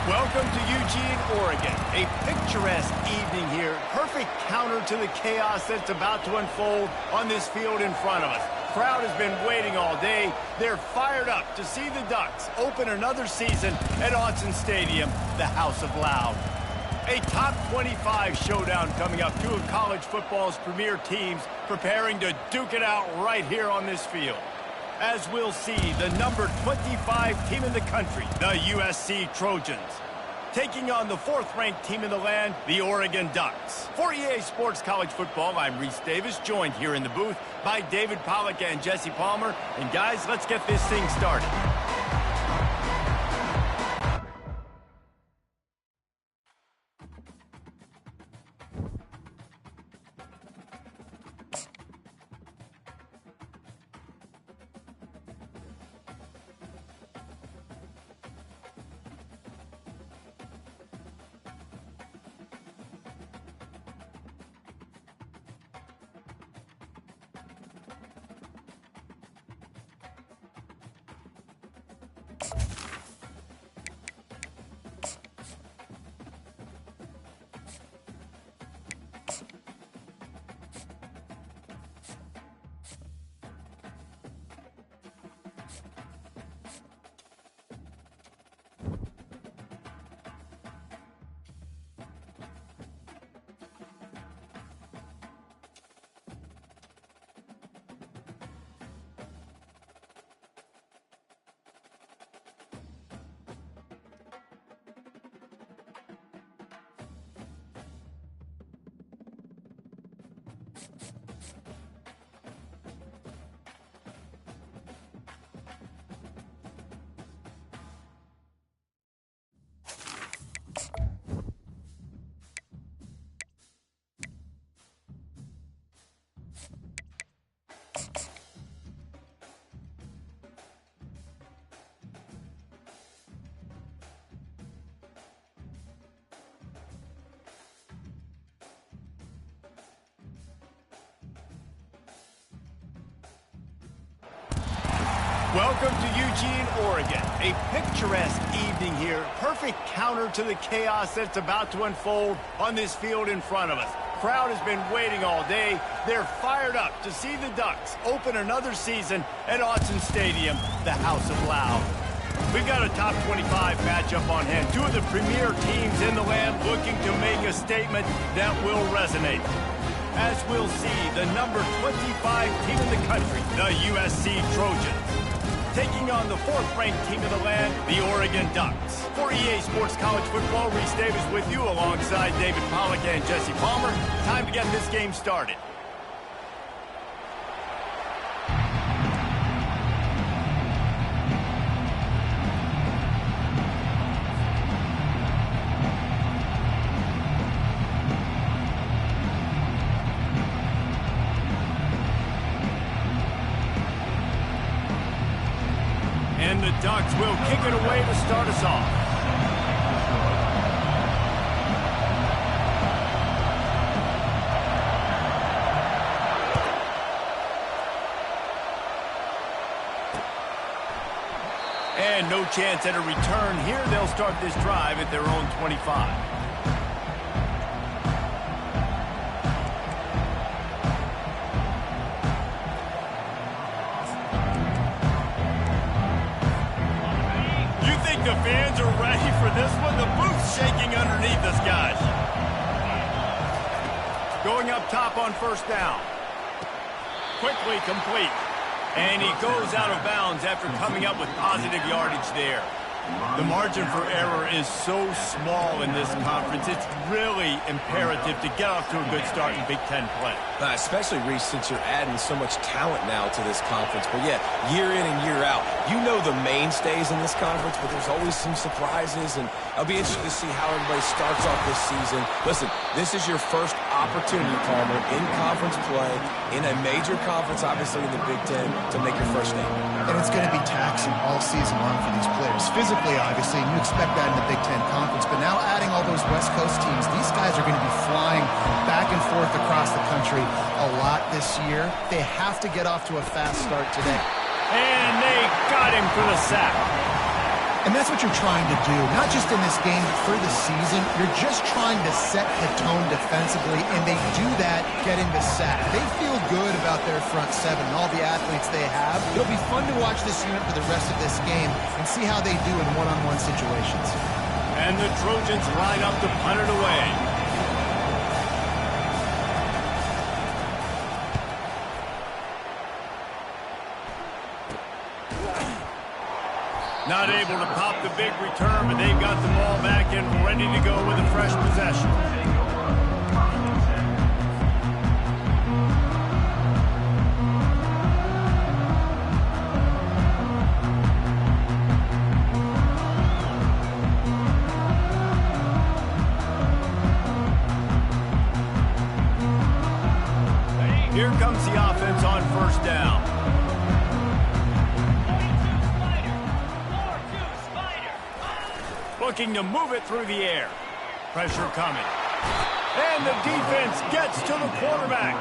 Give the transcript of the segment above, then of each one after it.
Welcome to Eugene, Oregon. A picturesque evening here. Perfect counter to the chaos that's about to unfold on this field in front of us. Crowd has been waiting all day. They're fired up to see the Ducks open another season at Autzen Stadium, the House of Loud. A top 25 showdown coming up. Two of college football's premier teams preparing to duke it out right here on this field. As we'll see, the number 25 team in the country, the USC Trojans, taking on the fourth-ranked team in the land, the Oregon Ducks. For EA Sports College Football, I'm Reese Davis, joined here in the booth by David Pollack and Jesse Palmer. And guys, let's get this thing started. Welcome to Eugene, Oregon. A picturesque evening here. Perfect counter to the chaos that's about to unfold on this field in front of us. Crowd has been waiting all day. They're fired up to see the Ducks open another season at Autzen Stadium, the House of Loud. We've got a top 25 matchup on hand. Two of the premier teams in the land looking to make a statement that will resonate. As we'll see, the number 25 team in the country, the USC Trojans, taking on the fourth-ranked team in the land, the Oregon Ducks. For EA Sports College Football, Reese Davis with you alongside David Pollack and Jesse Palmer. Time to get this game started. And the Ducks will kick it away to start us off. And no chance at a return here. They'll start this drive at their own 25. The fans are ready for this one. The booth's shaking underneath us, guys. Going up top on first down. Quickly complete. And he goes out of bounds after coming up with positive yardage there. The margin for error is so small in this conference. It's really imperative to get off to a good start in Big Ten play. Especially, Reese, since you're adding so much talent now to this conference. But, yeah, year in and year out, you know the mainstays in this conference, but there's always some surprises. And I'll be interested to see how everybody starts off this season. Listen, this is your first opportunity, Palmer, in conference play, in a major conference, obviously in the Big Ten, to make your first name. And it's going to be taxing all season long for these players. Physically, obviously, and you expect that in the Big Ten Conference. But now adding all those West Coast teams, these guys are going to be flying back and forth across the country a lot this year. They have to get off to a fast start today. And they got him for the sack. And that's what you're trying to do, not just in this game, but for the season. You're just trying to set the tone defensively, and they do that getting the sack. They feel good about their front seven and all the athletes they have. It'll be fun to watch this unit for the rest of this game and see how they do in one-on-one situations. And the Trojans line up to punt it away. Not able to pop the big return, but they've got the ball back and ready to go with a fresh possession. Here comes the offense on first down. Looking to move it through the air. Pressure coming. And the defense gets to the quarterback.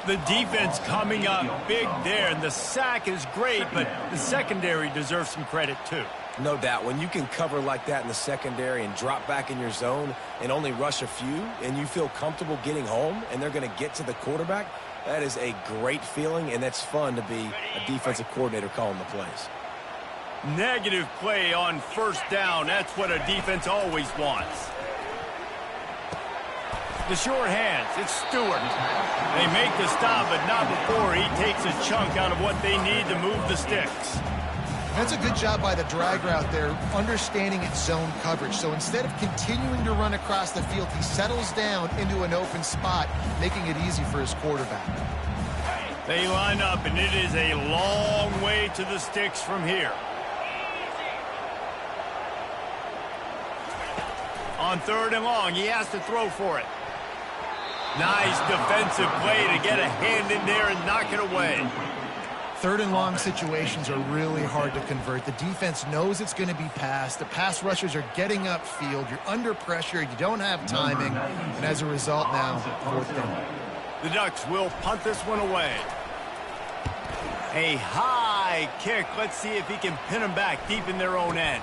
The defense coming up big there, and the sack is great, but the secondary deserves some credit too. No doubt. When you can cover like that in the secondary and drop back in your zone and only rush a few, and you feel comfortable getting home and they're going to get to the quarterback, that is a great feeling, and that's fun to be a defensive coordinator calling the plays. Negative play on first down. That's what a defense always wants. The short hands. It's Stewart. They make the stop, but not before he takes a chunk out of what they need to move the sticks. That's a good job by the drag route there, understanding its zone coverage. So instead of continuing to run across the field, he settles down into an open spot, making it easy for his quarterback. They line up, and it is a long way to the sticks from here. On third and long, he has to throw for it. Nice defensive play to get a hand in there and knock it away. Third and long situations are really hard to convert. The defense knows it's going to be passed. The pass rushers are getting upfield. You're under pressure. You don't have timing. And as a result now, fourth down. The Ducks will punt this one away. A high kick. Let's see if he can pin them back deep in their own end.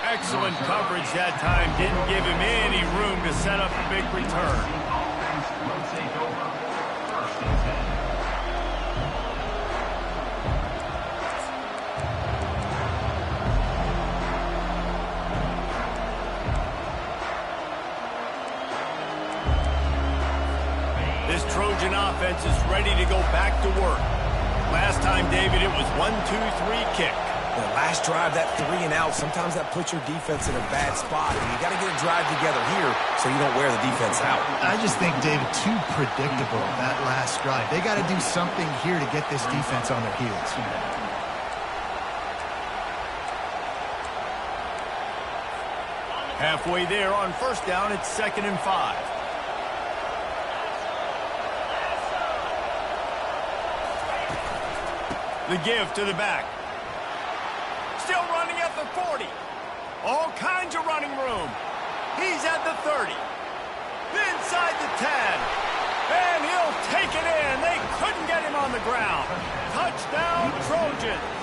Excellent coverage that time. Didn't give him any room to set up a big return. This Trojan offense is ready to go back to work. Last time, David, it was 1-2-3 kick. The last drive, that 3 and out, sometimes that puts your defense in a bad spot. And you got to get a drive together here so you don't wear the defense out. I just think, David, too predictable, that last drive. They got to do something here to get this defense on their heels. Halfway there on first down, it's 2nd and 5. The give to the back. Still running at the 40. All kinds of running room. He's at the 30. Inside the 10. And he'll take it in. They couldn't get him on the ground. Touchdown, Trojans.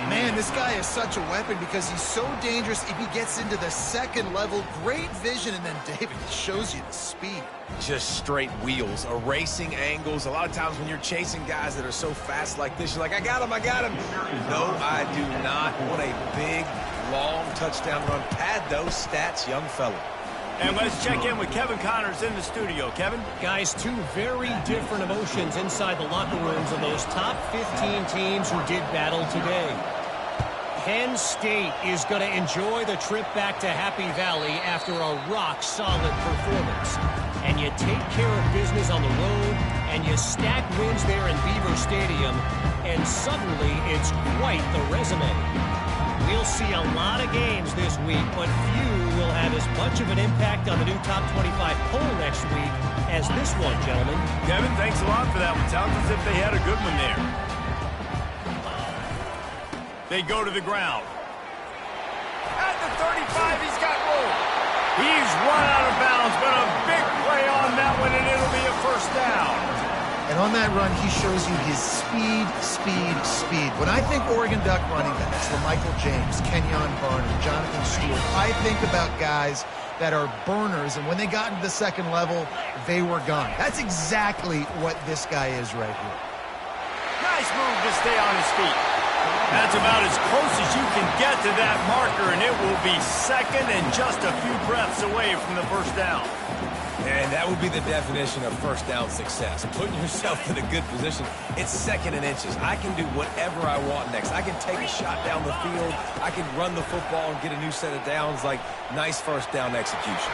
Man, this guy is such a weapon because he's so dangerous if he gets into the second level. Great vision, and then David shows you the speed. Just straight wheels, erasing angles. A lot of times when you're chasing guys that are so fast like this, you're like, I got him, I got him. No, I do not. What a big, long touchdown run. Pad those stats, young fella. And let's check in with Kevin Connors in the studio. Kevin? Guys, two very different emotions inside the locker rooms of those top 15 teams who did battle today. Penn State is going to enjoy the trip back to Happy Valley after a rock-solid performance. And you take care of business on the road, and you stack wins there in Beaver Stadium, and suddenly it's quite the resume. We'll see a lot of games this week, but few will have as much of an impact on the new top 25 poll next week as this one, gentlemen. Kevin, thanks a lot for that one. Sounds as if they had a good one there. They go to the ground. At the 35, he's got room. He's run out of bounds, but a big play on that one, and it'll be a first down. And on that run, he shows you his speed, speed, speed. When I think Oregon Duck running backs, LaMichael James, Kenyon Barner, Jonathan Stewart, I think about guys that are burners, and when they got into the second level, they were gone. That's exactly what this guy is right here. Nice move to stay on his feet. That's about as close as you can get to that marker, and it will be second and just a few breaths away from the first down. And that would be the definition of first down success. Putting yourself in a good position. It's second and inches. I can do whatever I want next. I can take a shot down the field. I can run the football and get a new set of downs. Like, nice first down execution.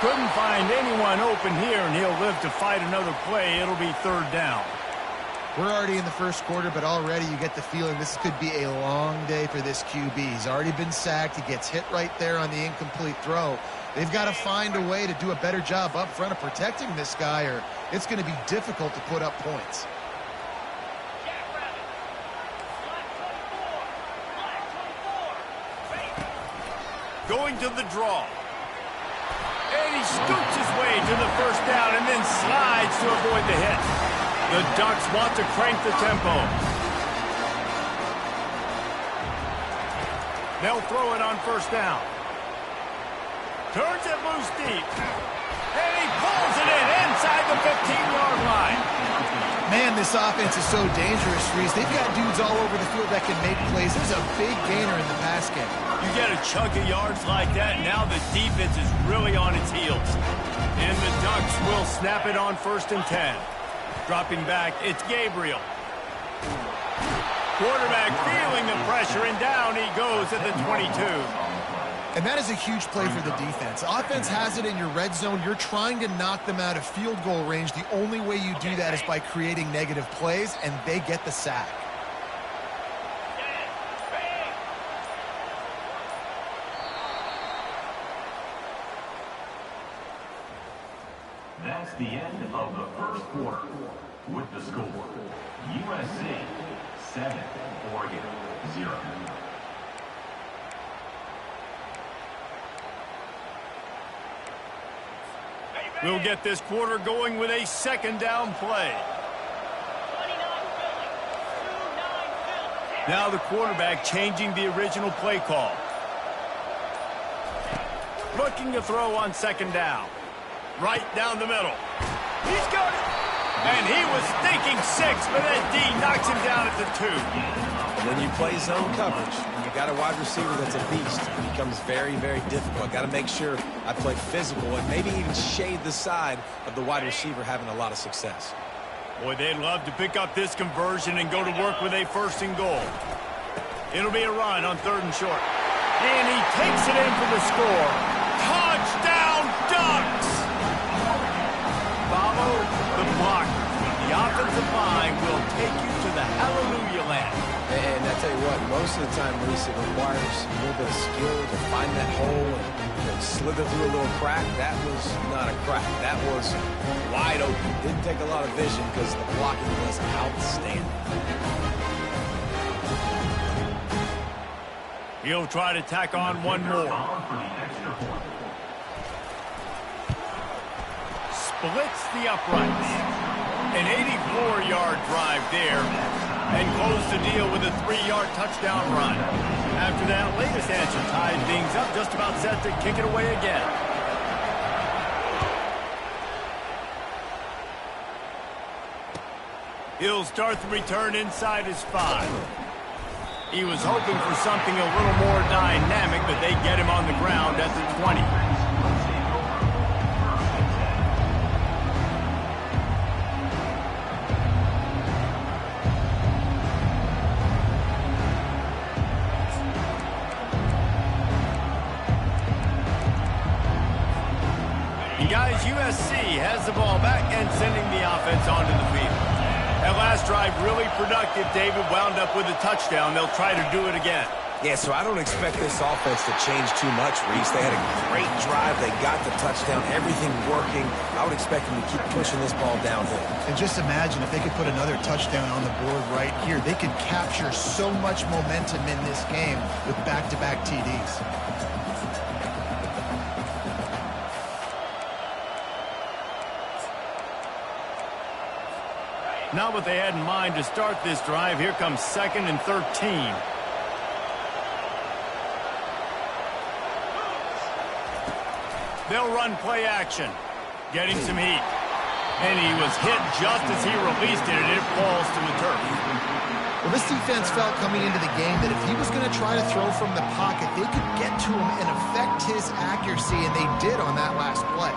Couldn't find anyone open here, and he'll live to fight another play. It'll be third down. We're already in the first quarter, but already you get the feeling this could be a long day for this QB. He's already been sacked. He gets hit right there on the incomplete throw. They've got to find a way to do a better job up front of protecting this guy, or it's going to be difficult to put up points. Going to the draw. And he scoots his way to the first down and then slides to avoid the hit. The Ducks want to crank the tempo. They'll throw it on first down. Turns it loose deep. And he pulls it in inside the 15-yard line. Man, this offense is so dangerous, Reese. They've got dudes all over the field that can make plays. There's a big gainer in the pass game. You get a chunk of yards like that, now the defense is really on its heels. And the Ducks will snap it on 1st and 10. Dropping back, it's Gabriel. Quarterback feeling the pressure, and down he goes at the 22. And that is a huge play for the defense. Offense has it in your red zone. You're trying to knock them out of field goal range. The only way you do that is by creating negative plays, and they get the sack. That's the end of the first quarter. With the score, USC 7, Oregon 0. We'll get this quarter going with a second down play. Now the quarterback changing the original play call. Looking to throw on second down. Right down the middle. He's got it. And he was thinking 6, but that D knocks him down at the 2. When you play zone coverage, and you got a wide receiver that's a beast, it becomes very, very difficult. Got to make sure I play physical and maybe even shade the side of the wide receiver having a lot of success. Boy, they'd love to pick up this conversion and go to work with a 1st and goal. It'll be a run on 3rd and short. And he takes it in for the score. Touchdown, Ducks! Follow the block. The offensive line will take you to the hallelujah land. And I tell you what, most of the time, Reese, it requires a little bit of skill to find that hole and slither through a little crack. That was not a crack. That was wide open. Didn't take a lot of vision because the blocking was outstanding. He'll try to tack on one more. Splits the uprights. An 84-yard drive there, and close the deal with a 3-yard touchdown run. After that latest answer tied things up, just about set to kick it away again. He'll start the return inside his 5. He was hoping for something a little more dynamic, but they get him on the ground at the 20. Guys, USC has the ball back and sending the offense onto the field. That last drive really productive. David wound up with a touchdown. They'll try to do it again. Yeah, so I don't expect this offense to change too much, Reese. They had a great drive. They got the touchdown. Everything working. I would expect them to keep pushing this ball downhill. And just imagine if they could put another touchdown on the board right here. They could capture so much momentum in this game with back-to-back TDs. Not what they had in mind to start this drive. Here comes 2nd and 13. They'll run play action. Getting some heat. And he was hit just as he released it, and it falls to the turf. Well, this defense felt coming into the game that if he was going to try to throw from the pocket, they could get to him and affect his accuracy, and they did on that last play.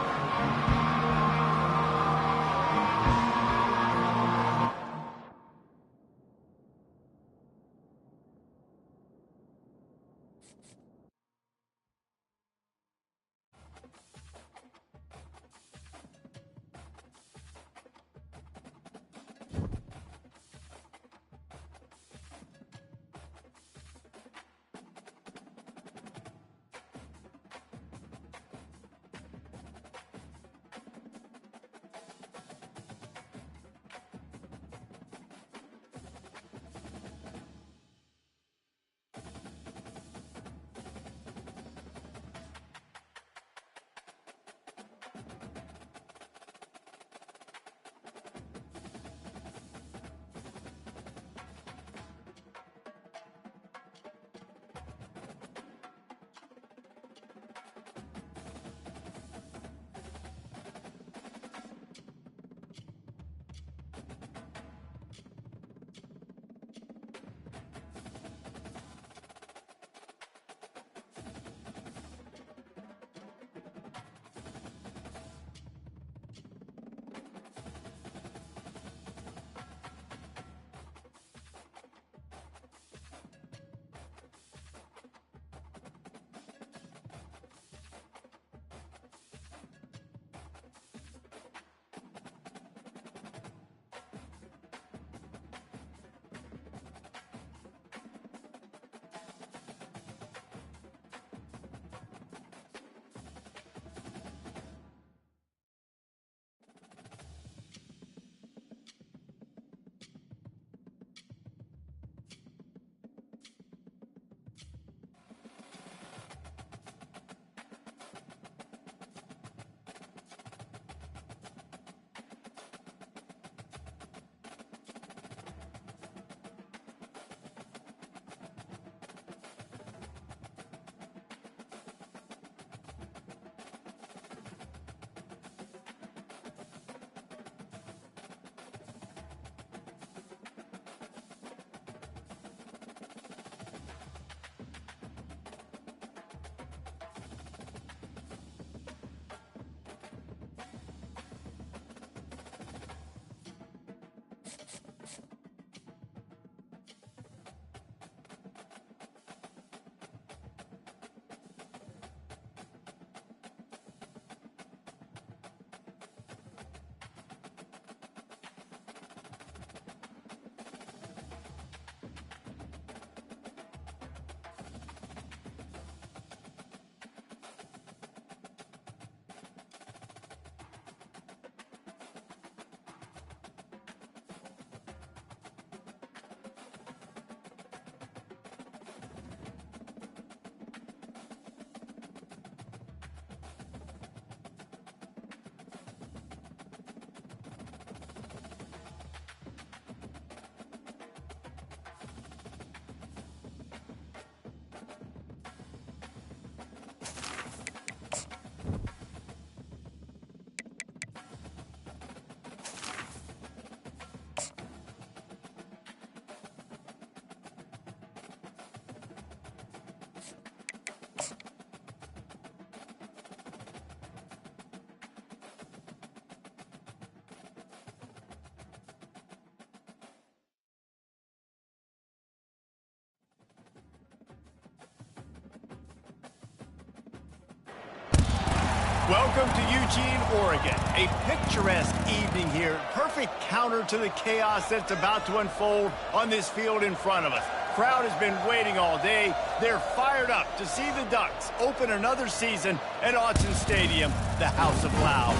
Welcome to Eugene, Oregon. A picturesque evening here. Perfect counter to the chaos that's about to unfold on this field in front of us. Crowd has been waiting all day. They're fired up to see the Ducks open another season at Autzen Stadium, the House of Loud.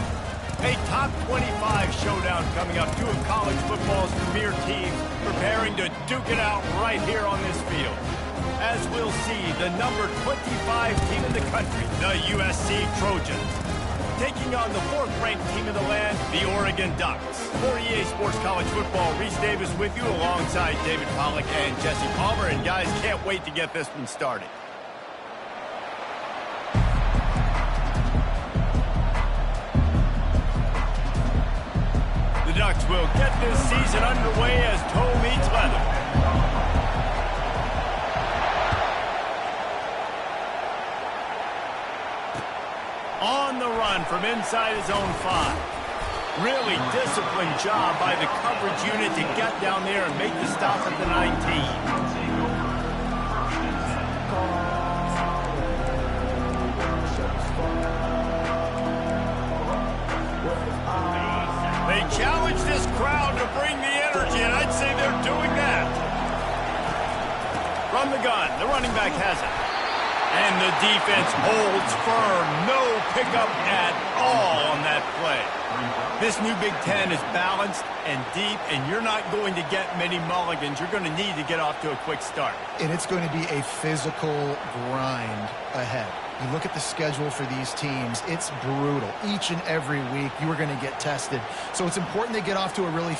A top 25 showdown coming up. Two of college football's premier teams preparing to duke it out right here on this field. As we'll see, the number 25 team in the country, the USC Trojans, taking on the 4th-ranked team in the land, the Oregon Ducks. For EA Sports College Football, Reese Davis with you alongside David Pollack and Jesse Palmer. And guys, can't wait to get this one started. The Ducks will get this season underway as toe meets leather. On the run from inside his own 5. Really disciplined job by the coverage unit to get down there and make the stop at the 19. They challenge this crowd to bring the energy, and I'd say they're doing that. From the gun, the running back has it. And the defense holds firm. No pickup at all on that play. This new Big Ten is balanced and deep, and you're not going to get many mulligans. You're going to need to get off to a quick start. And it's going to be a physical grind ahead. You look at the schedule for these teams, it's brutal. Each and every week, you are going to get tested. So it's important they get off to a really